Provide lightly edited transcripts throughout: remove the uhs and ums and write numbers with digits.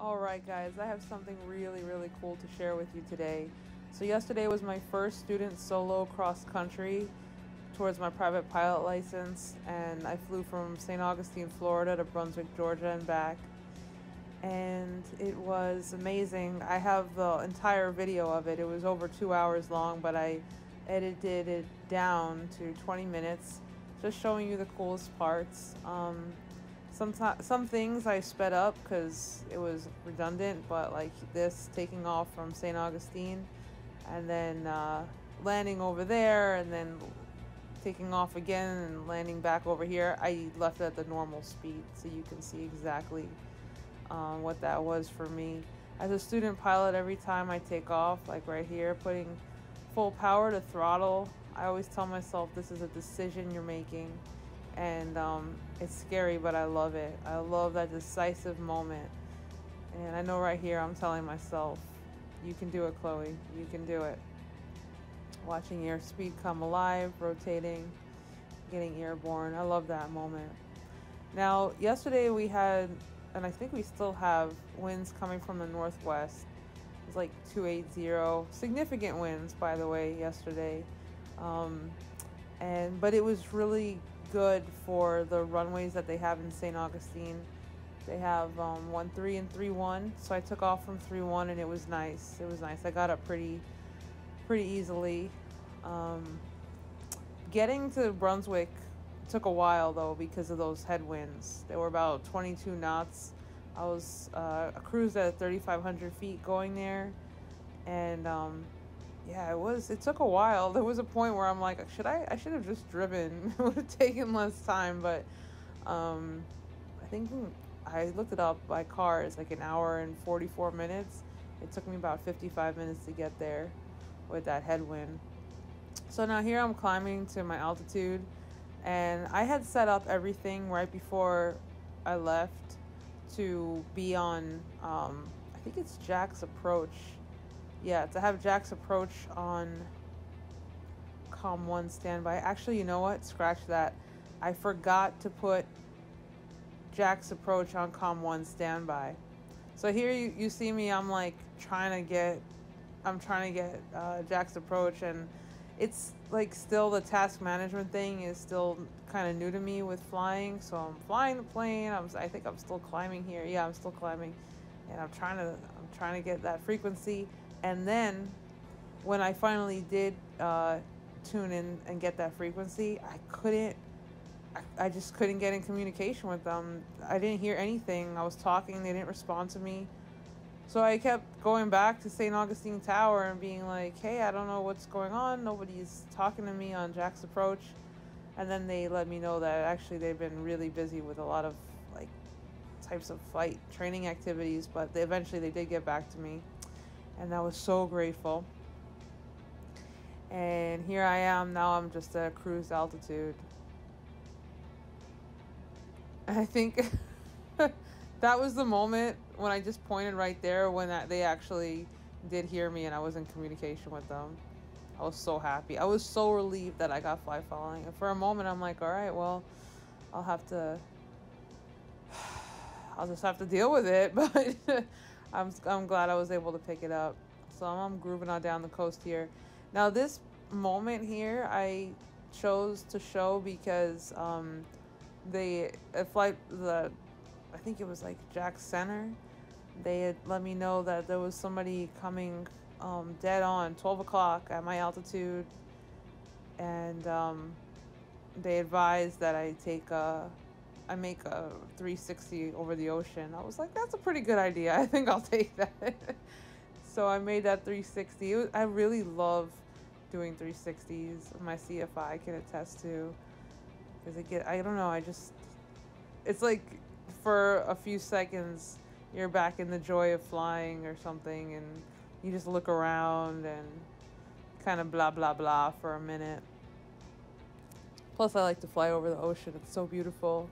Alright guys, I have something really cool to share with you today. So yesterday was my first student solo cross country towards my private pilot license, and I flew from St. Augustine, Florida to Brunswick, Georgia and back. And it was amazing. I have the entire video of it. It was over 2 hours long, but I edited it down to 20 minutes, just showing you the coolest parts. Some things I sped up because it was redundant, but like this taking off from St. Augustine and then landing over there and then taking off again and landing back over here, I left it at the normal speed so you can see exactly what that was for me. As a student pilot, every time I take off, like right here, putting full power to throttle, I always tell myself this is a decision you're making. And it's scary, but I love it. I love that decisive moment. And I know right here I'm telling myself, you can do it, Chloe. You can do it. Watching airspeed come alive, rotating, getting airborne. I love that moment. Now, yesterday we had, and I think we still have, winds coming from the northwest. It was like 280. Significant winds, by the way, yesterday. But it was really good for the runways that they have in St. Augustine. They have 1-3 and 3-1, so I took off from 3-1 and it was nice. It was nice. I got up pretty easily. Getting to Brunswick took a while though because of those headwinds. They were about 22 knots. I was I cruised at 3,500 feet going there, and yeah, it took a while. There was a point where I'm like, I should have just driven. It would have taken less time, but I think I looked it up by car. It's like an hour and 44 minutes. It took me about 55 minutes to get there with that headwind. So now here I'm climbing to my altitude, and I had set up everything right before I left to be on, I think it's Jack's approach. Yeah, to have Jack's approach on COM 1 standby. Actually, you know what? Scratch that. I forgot to put Jack's approach on COM 1 standby. So here you see me, I'm like trying to get Jack's approach, and it's like still the task management thing is still kind of new to me with flying. So I'm flying the plane. I think I'm still climbing here. Yeah, I'm still climbing, and I'm trying to get that frequency. And then when I finally did tune in and get that frequency, I just couldn't get in communication with them. I didn't hear anything. I was talking, they didn't respond to me. So I kept going back to St. Augustine Tower and being like, hey, I don't know what's going on. Nobody's talking to me on Jack's approach. And then they let me know that actually they've been really busy with a lot of like types of flight training activities, but eventually they did get back to me. And I was so grateful. And here I am now. I'm just at cruise altitude. And I think that was the moment when I just pointed right there when they actually did hear me and I was in communication with them. I was so happy. I was so relieved that I got fly following. And for a moment I'm like, all right, well, I'll just have to deal with it. But I'm glad I was able to pick it up. So I'm grooving on down the coast here. Now this moment here I chose to show because I think it was like Jack Center. They had let me know that there was somebody coming dead on 12 o'clock at my altitude, and they advised that I make a 360 over the ocean. I was like, that's a pretty good idea. I think I'll take that. So I made that 360. I really love doing 360s. My CFI can attest to, because I don't know, it's like for a few seconds you're back in the joy of flying or something, and you just look around and kind of blah blah blah for a minute. Plus I like to fly over the ocean. It's so beautiful.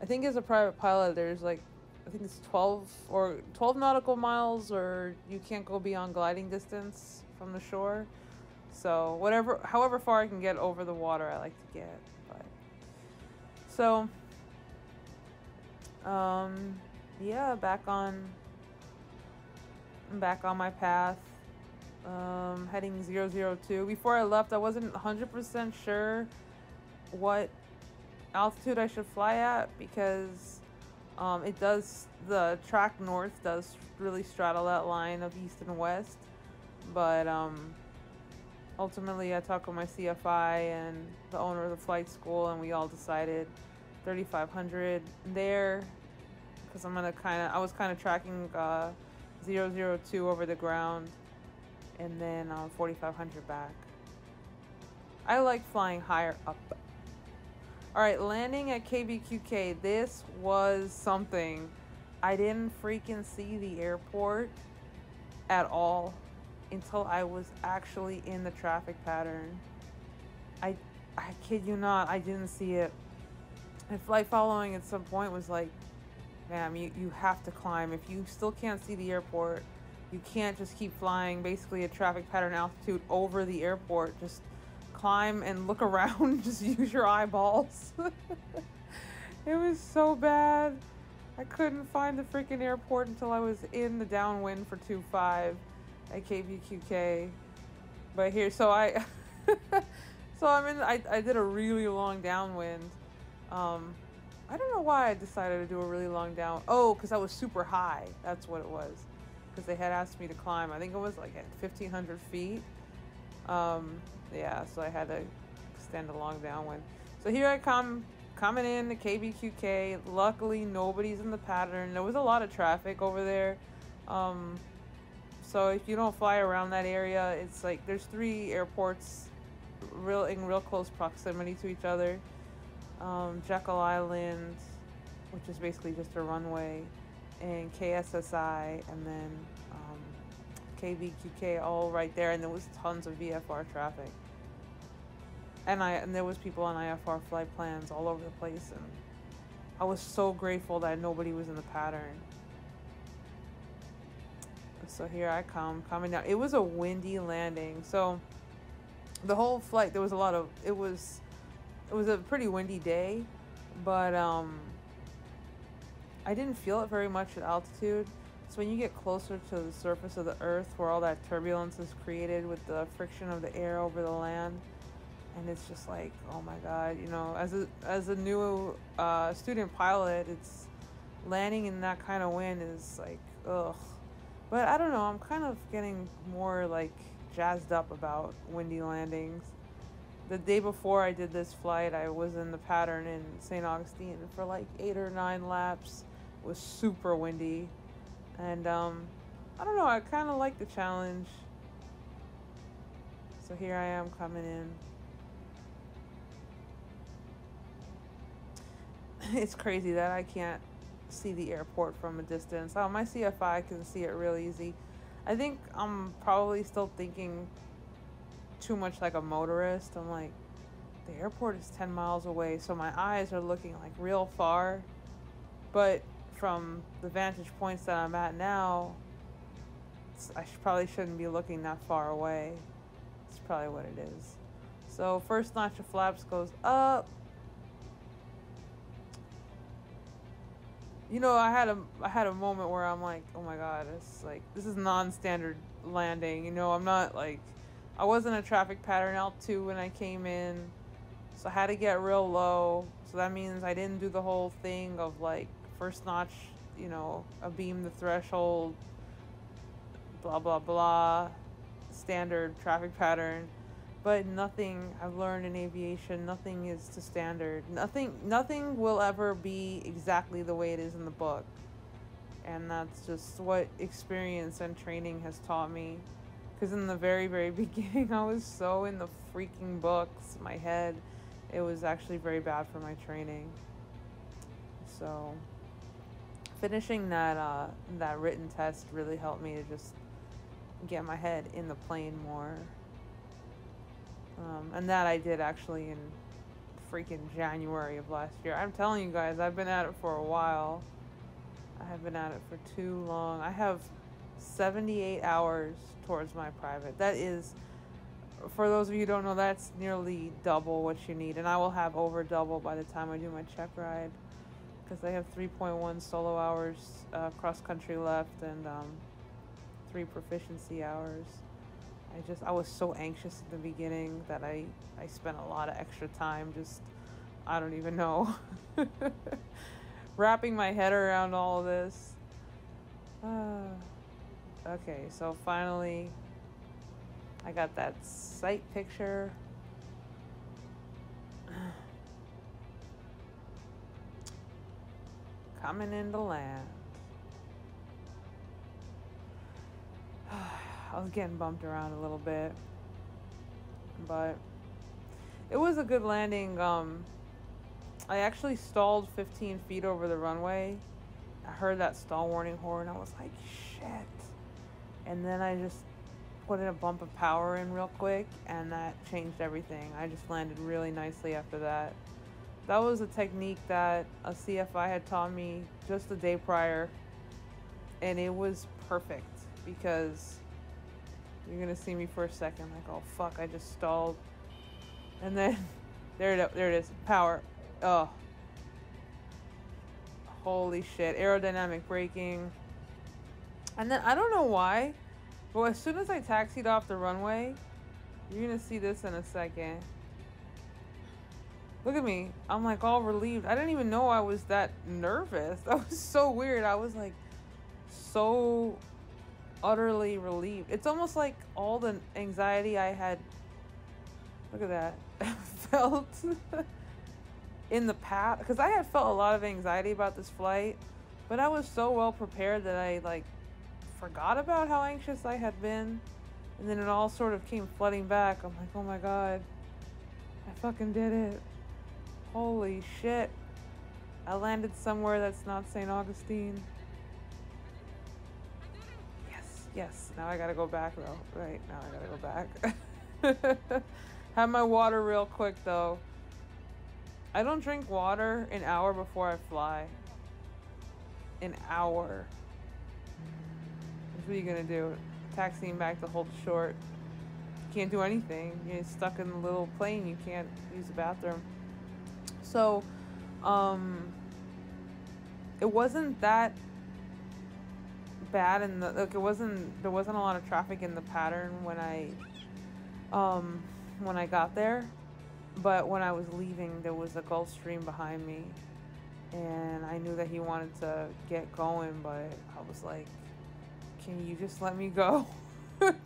I think as a private pilot there's like, I think it's 12 nautical miles, or you can't go beyond gliding distance from the shore. So however far I can get over the water I like to get. But so yeah, back on I'm back on my path, heading 002. Before I left, I wasn't 100% sure what altitude I should fly at because the track north does really straddle that line of east and west. But ultimately, I talked with my CFI and the owner of the flight school, and we all decided 3,500 there because I was kind of tracking 002 over the ground, and then 4,500 back. I like flying higher up. Alright, landing at kbqk. This was something. I didn't freaking see the airport at all until I was actually in the traffic pattern. I kid you not, I didn't see it. And flight following at some point was like, ma'am, you have to climb. If you still can't see the airport, you can't just keep flying basically a traffic pattern altitude over the airport. Just climb and look around. Just use your eyeballs. It was so bad. I couldn't find the freaking airport until I was in the downwind for 2.5 at kbqk. But here, so I I did a really long downwind. I don't know why I decided to do a really long down. Oh, because I was super high. That's what it was. Because they had asked me to climb. I think it was like at 1,500 feet. Yeah, so I had to extend a long downwind. So here I come, coming in to kbqk. Luckily, nobody's in the pattern. There was a lot of traffic over there. So if you don't fly around that area, it's like there's 3 airports in real close proximity to each other. Jekyll Island, which is basically just a runway, and KSSI, and then kbqk, all right there, and there was tons of VFR traffic. And there was people on IFR flight plans all over the place, and I was so grateful that nobody was in the pattern. So here I come, coming down. It was a windy landing, so the whole flight, there was a lot of, it was a pretty windy day, but I didn't feel it very much at altitude. So when you get closer to the surface of the earth, where all that turbulence is created with the friction of the air over the land, and it's just like, oh my God, you know, as a new student pilot, it's landing in that kind of wind is like, ugh. But I don't know, I'm kind of getting more like jazzed up about windy landings. The day before I did this flight, I was in the pattern in St. Augustine for like 8 or 9 laps. It was super windy. And I don't know, I kind of like the challenge. So here I am coming in. It's crazy that I can't see the airport from a distance. Oh, my CFI can see it real easy. I think I'm probably still thinking too much like a motorist. I'm like, the airport is 10 miles away, so my eyes are looking like real far. But from the vantage points that I'm at now, I probably shouldn't be looking that far away. It's probably what it is. So first notch of flaps goes up. You know, I had a moment where I'm like, oh my God, it's like, this is non-standard landing. You know, I'm not like, I wasn't a traffic pattern altitude when I came in, so I had to get real low. So that means I didn't do the whole thing of like first notch, you know, a beam the threshold, blah blah blah, standard traffic pattern. But nothing I've learned in aviation, nothing is to standard. Nothing will ever be exactly the way it is in the book. And that's just what experience and training has taught me. Because in the very, very beginning, I was so in the freaking books, my head. It was actually very bad for my training. So finishing that written test really helped me to just get my head in the plane more. And that I did actually in freaking January of last year. I'm telling you guys, I've been at it for a while. I have been at it for too long. I have 78 hours towards my private. That is, for those of you who don't know, that's nearly double what you need. And I will have over double by the time I do my check ride. Because I have 3.1 solo hours cross country left. And 3 proficiency hours. I was so anxious in the beginning that I spent a lot of extra time just, I don't even know, wrapping my head around all of this. Okay, so finally I got that site picture. Coming into land. I was getting bumped around a little bit, but it was a good landing. I actually stalled 15 feet over the runway. I heard that stall warning horn. I was like, shit. And then I just put in a bump of power in real quick, and that changed everything. I just landed really nicely after that. That was a technique that a CFI had taught me just the day prior, and it was perfect because you're gonna see me for a second like, oh fuck, I just stalled, and then there it is, power. Oh, holy shit, aerodynamic braking. And then I don't know why, but as soon as I taxied off the runway, you're gonna see this in a second. Look at me, I'm like all relieved. I didn't even know I was that nervous. That was so weird. I was like so utterly relieved. It's almost like all the anxiety I had, look at that, felt in the past, because I had felt a lot of anxiety about this flight, but I was so well prepared that I like forgot about how anxious I had been, and then it all sort of came flooding back. I'm like, oh my god, I fucking did it. Holy shit. I landed somewhere that's not St. Augustine. Yes, now I gotta go back though. Right, now I gotta go back. Have my water real quick though. I don't drink water an hour before I fly. An hour. What are you gonna do? Taxiing back to hold short. You can't do anything. You're stuck in the little plane. You can't use the bathroom. So, it wasn't that bad, and like there wasn't a lot of traffic in the pattern when I got there, but when I was leaving there was a Gulf Stream behind me, and I knew that he wanted to get going, but I was like, can you just let me go?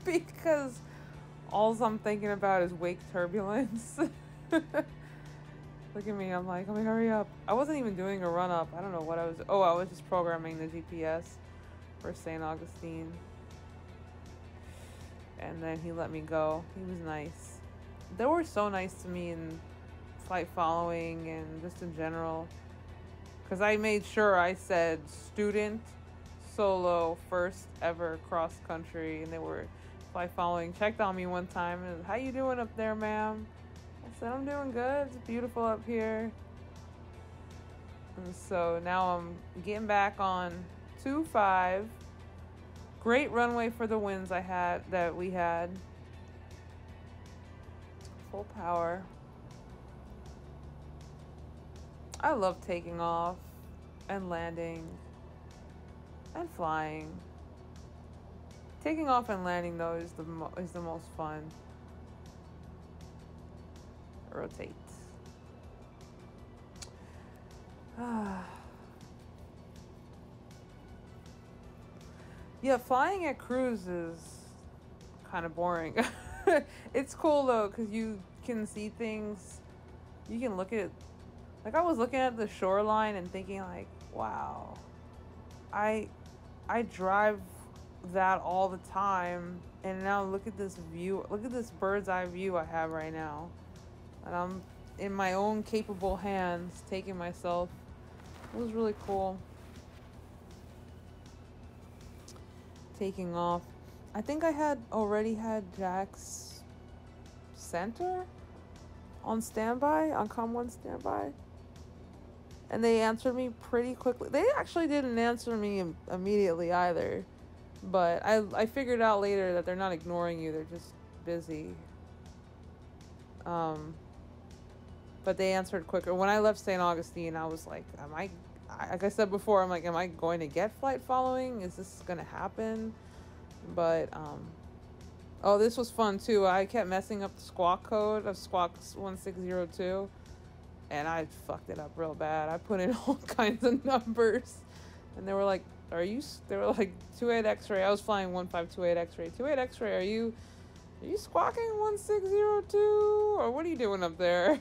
Because all I'm thinking about is wake turbulence. Look at me, I'm like, hurry up. I wasn't even doing a run up. I don't know what I was. Oh, I was just programming the GPS for St. Augustine. And then he let me go. He was nice. They were so nice to me in flight following and just in general. Because I made sure I said student, solo, first ever cross country. And they were flight following, checked on me one time and, how you doing up there, ma'am? I said, I'm doing good. It's beautiful up here. And so now I'm getting back on 2-5. Great runway for the winds that we had. Full power. I love taking off and landing and flying. Taking off and landing though is the most fun. Rotate. Yeah, flying at cruise is kind of boring. It's cool though, because you can see things. You can look at, like I was looking at the shoreline and thinking like, wow, I drive that all the time, and now look at this view. Look at this bird's eye view I have right now. And I'm in my own capable hands taking myself. It was really cool. Taking off. I think I had already had Jack's center on standby, on COM1 standby. And they answered me pretty quickly. They actually didn't answer me immediately either. But I figured out later that they're not ignoring you, they're just busy. But they answered quicker. When I left St. Augustine, I was like, like I said before, I'm like, am I going to get flight following? Is this going to happen? But oh, this was fun too. I kept messing up the squawk code of squawk 1602, and I fucked it up real bad. I put in all kinds of numbers, and they were like, "Are you?" They were like, "28 X-ray." I was flying 1528 X-ray. 28 X-ray. Are you squawking 1602, or what are you doing up there?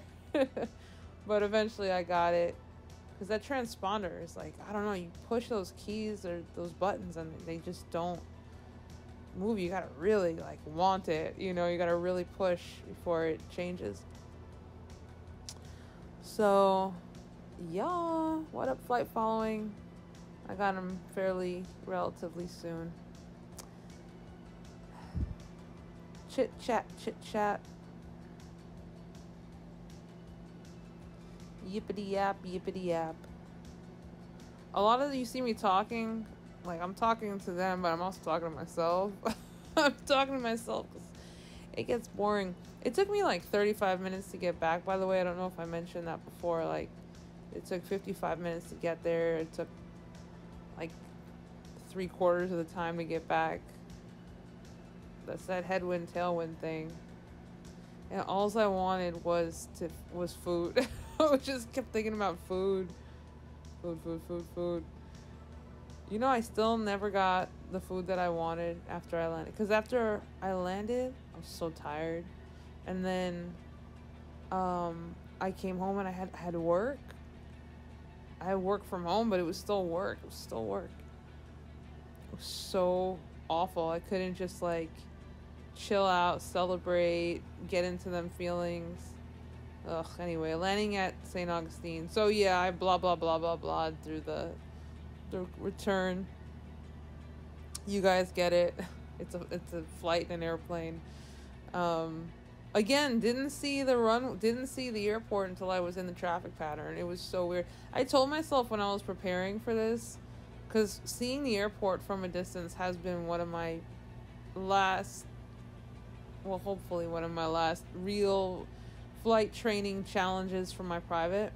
But eventually I got it, because that transponder is like, I don't know. You push those keys or those buttons, and they just don't move. You gotta really like want it, you gotta really push before it changes. So yeah, what up, flight following? I got him relatively soon. Chit chat. Yippity yap. A lot of you see me talking, like I'm talking to them, but I'm also talking to myself. I'm talking to myself because it gets boring. It took me like 35 minutes to get back, by the way. I don't know if I mentioned that before. Like, it took 55 minutes to get there. It took like 3/4 of the time to get back. That's that headwind tailwind thing. And all I wanted was food. I just kept thinking about food. Food. I still never got the food that I wanted after I landed. Because after I landed, I was so tired. And then I came home and I had work. I had work from home, but it was still work. It was so awful. I couldn't just like chill out, celebrate, get into them feelings. Ugh, anyway, landing at St. Augustine. So yeah, I blah through the return. You guys get it. It's a flight in an airplane. Again, didn't see the airport until I was in the traffic pattern. It was so weird. I told myself when I was preparing for this, because seeing the airport from a distance has been hopefully one of my last real flight training challenges for my private.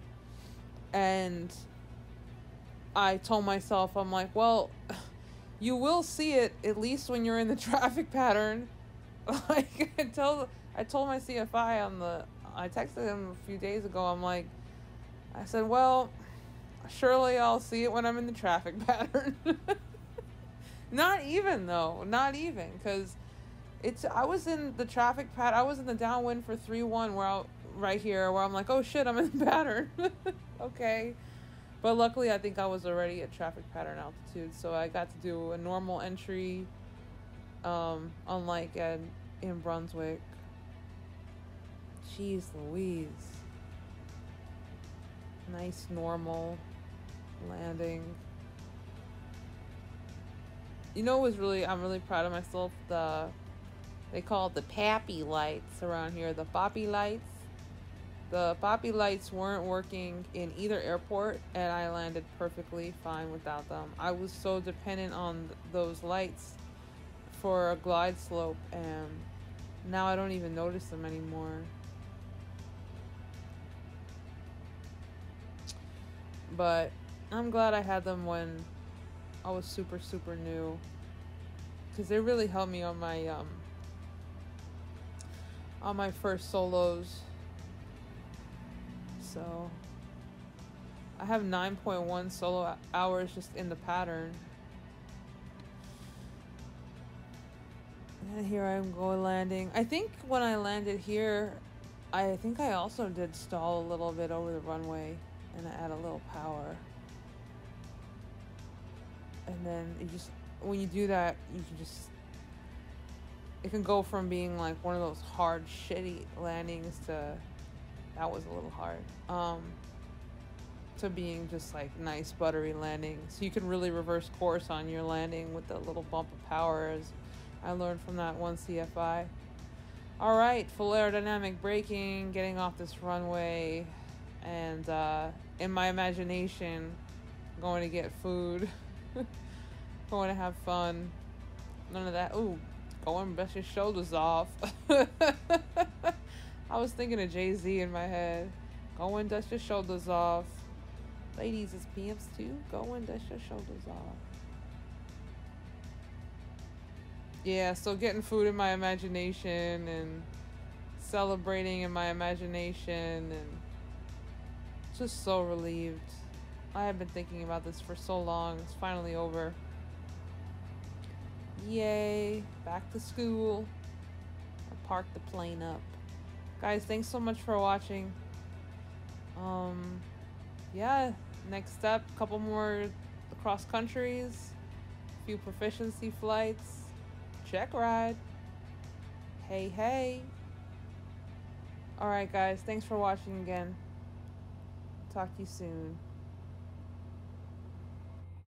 And I told myself, I'm like, well, you will see it at least when you're in the traffic pattern. Like, I told my CFI I texted him a few days ago. I said, well, surely I'll see it when I'm in the traffic pattern. Not even, because I was in the traffic pattern. I was in the downwind for 3-1 right here, where I'm like, oh shit, I'm in the pattern. Okay. But luckily, I think I was already at traffic pattern altitude, so I got to do a normal entry, unlike in Brunswick. Jeez Louise. Nice normal landing. I'm really proud of myself. They call it the pappy lights around here, the poppy lights. The poppy lights weren't working in either airport, and I landed perfectly fine without them. I was so dependent on those lights for a glide slope, and now I don't even notice them anymore. But I'm glad I had them when I was super, super new, because they really helped me on my first solos. So I have 9.1 solo hours just in the pattern. And here I'm going landing. I think when I landed here, I think I also did stall a little bit over the runway and add a little power. And then when you do that, it can go from being like one of those hard, shitty landings to, that was a little hard, to being just like nice, buttery landing. So you can really reverse course on your landing with a little bump of power, as I learned from that one CFI. All right, full aerodynamic braking, getting off this runway, and in my imagination, going to get food, going to have fun. None of that. Ooh, go and brush your shoulders off. I was thinking of Jay-Z in my head. Go and dust your shoulders off. Ladies, it's PMs too. Go and dust your shoulders off. Yeah, so getting food in my imagination and celebrating in my imagination and just so relieved. I have been thinking about this for so long. It's finally over. Yay, back to school. I parked the plane up. Guys, thanks so much for watching. Yeah, next step, couple more cross countries, few proficiency flights, check ride. Hey, hey. Alright guys, thanks for watching again. Talk to you soon.